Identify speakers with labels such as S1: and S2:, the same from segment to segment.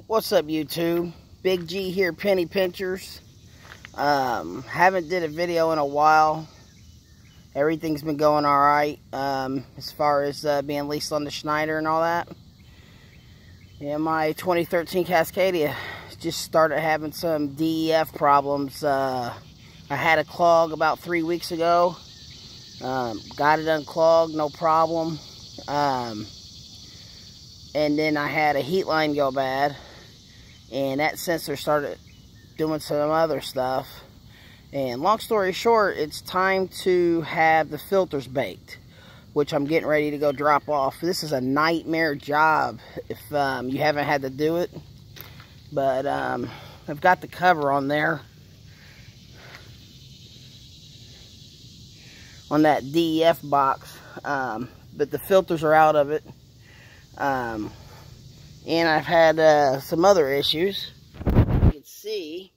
S1: What's up, YouTube? Big G here, Penny Pinchers. Haven't did a video in a while. Everything's been going alright, as far as being leased on the Schneider and all that. Yeah, my 2013 Cascadia just started having some DEF problems. I had a clog about 3 weeks ago. Got it unclogged, no problem. And then I had a heat line go bad, and that sensor started doing some other stuff. And long story short, it's time to have the filters baked, which I'm getting ready to go drop off. This is a nightmare job if you haven't had to do it. But I've got the cover on there, on that DEF box, but the filters are out of it. And I've had some other issues. You can see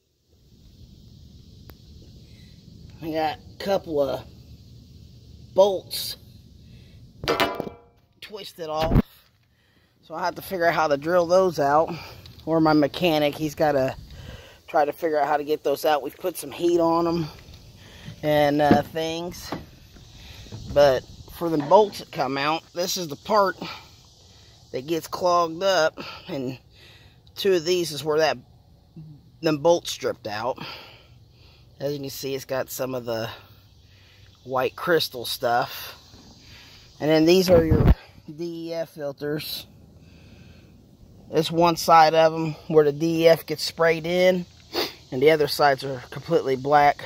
S1: I got a couple of bolts twisted off, so I have to figure out how to drill those out. Or my mechanic, he's got to try to figure out how to get those out. We've put some heat on them and things, but for the bolts that come out, this is the part that gets clogged up, and two of these is where them bolts stripped out. As you can see, it's got some of the white crystal stuff. And then these are your DEF filters. This one side of them where the DEF gets sprayed in, and the other sides are completely black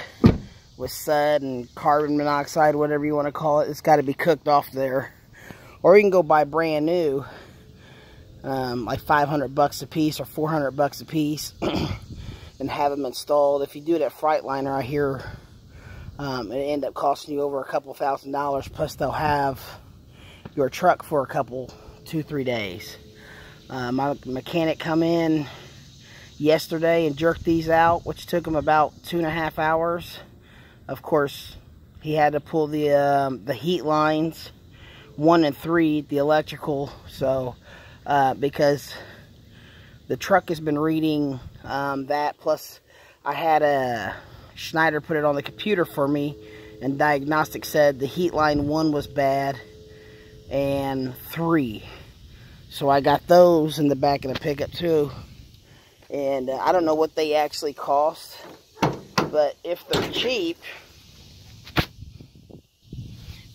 S1: with sud and carbon monoxide, whatever you want to call it. It's got to be cooked off there. Or you can go buy brand new, like $500 a piece or $400 a piece, and have them installed. If you do it at Freightliner, I hear it end up costing you over a couple $1,000, plus they'll have your truck for a couple, 2-3 days. My mechanic come in yesterday and jerked these out, which took him about 2.5 hours. Of course, he had to pull the heat lines 1 and 3, the electrical, so because the truck has been reading that, plus I had a Schneider put it on the computer for me, and diagnostic said the heat line 1 was bad and 3. So I got those in the back of the pickup too, and I don't know what they actually cost, but if they're cheap,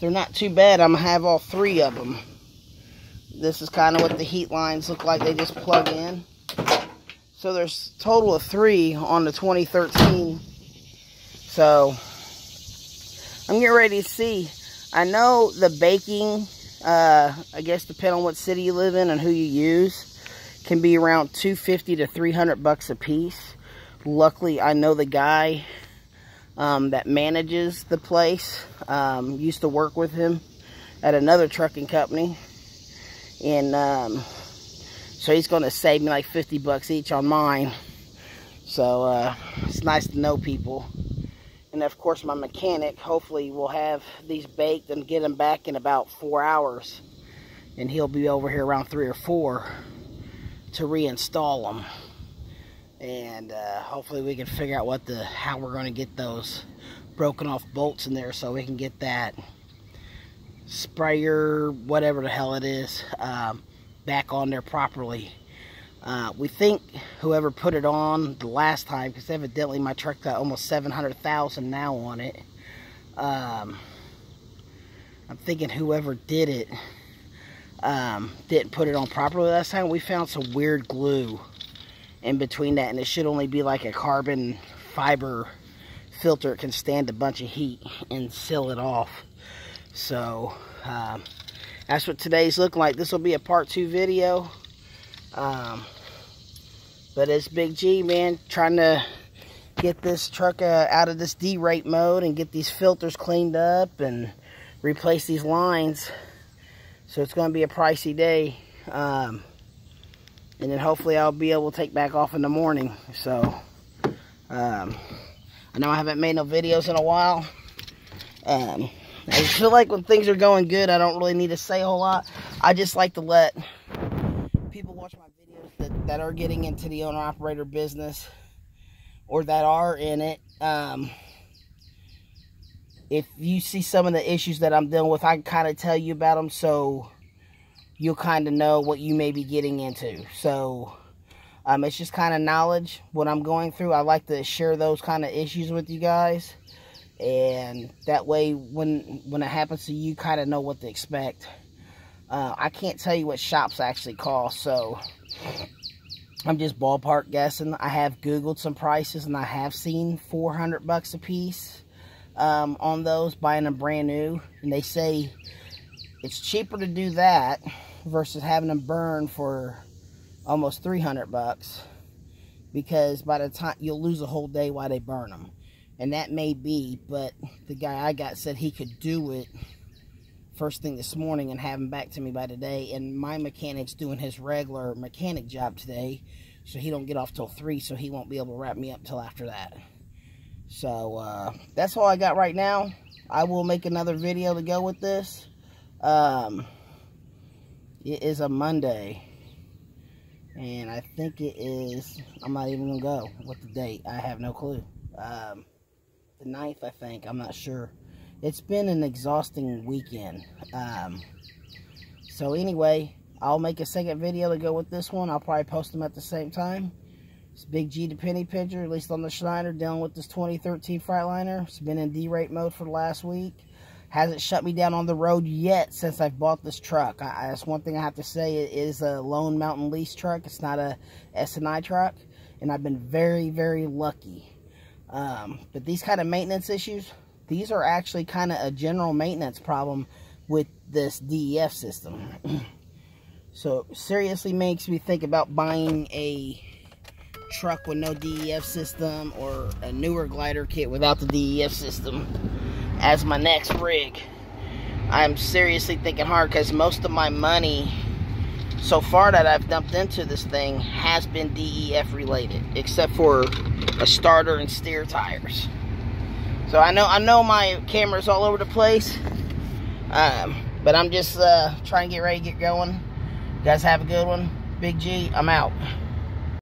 S1: they're not too bad. I'm gonna have all 3 of them. This is kind of what the heat lines look like. They just plug in. So there's a total of 3 on the 2013. So I'm getting ready to see. I know the baking, I guess depending on what city you live in and who you use, can be around $250 to $300 a piece. Luckily, I know the guy that manages the place. Used to work with him at another trucking company, and so he's going to save me like $50 each on mine. So it's nice to know people. And of course, my mechanic hopefully will have these baked and get them back in about 4 hours, and he'll be over here around 3 or 4 to reinstall them. And hopefully we can figure out how we're going to get those broken off bolts in there, so we can get that sprayer, whatever the hell it is, back on there properly. We think whoever put it on the last time, because evidently my truck got almost 700,000 now on it. I'm thinking whoever did it didn't put it on properly last time. We found some weird glue in between that, and it should only be like a carbon fiber filter. It can stand a bunch of heat and seal it off. So that's what today's looking like. This will be a part 2 video. But it's Big G, man, trying to get this truck out of this derate mode and get these filters cleaned up and replace these lines. So it's going to be a pricey day. And then hopefully I'll be able to take back off in the morning. So I know I haven't made no videos in a while. I feel like when things are going good, I don't really need to say a whole lot. I just like to let people watch my videos that are getting into the owner-operator business or that are in it, if you see some of the issues that I'm dealing with, I can kind of tell you about them so you'll kind of know what you may be getting into. So it's just kind of knowledge, what I'm going through. I like to share those kind of issues with you guys. And that way, when it happens to you, kind of know what to expect. I can't tell you what shops actually cost, so I'm just ballpark guessing. I have Googled some prices, and I have seen $400 a piece on those, buying them brand new. And they say it's cheaper to do that versus having them burn for almost $300, because by the time you'll lose a whole day while they burn them. And that may be, but the guy I got said he could do it first thing this morning and have him back to me by today. And my mechanic's doing his regular mechanic job today, so he don't get off till 3, so he won't be able to wrap me up till after that. So that's all I got right now. I will make another video to go with this. It is a Monday, and I think it is, I'm not even gonna go with the date. I have no clue. The 9th, I think. I'm not sure. It's been an exhausting weekend. So anyway, I'll make a second video to go with this one. I'll probably post them at the same time. It's Big G the Penny Pincher, at least on the Schneider, dealing with this 2013 Freightliner. It's been in derate mode for the last week. Hasn't shut me down on the road yet since I've bought this truck. That's one thing I have to say. It is a Lone Mountain lease truck. It's not a S&I truck. And I've been very, very lucky. But these kind of maintenance issues, these are actually kind of a general maintenance problem with this DEF system. So seriously makes me think about buying a truck with no DEF system, or a newer glider kit without the DEF system as my next rig. I'm seriously thinking hard, because most of my money so far that I've dumped into this thing has been DEF related, except for a starter and steer tires. So I know my camera's all over the place, but I'm just trying to get ready to get going. You guys have a good one. Big G, I'm out.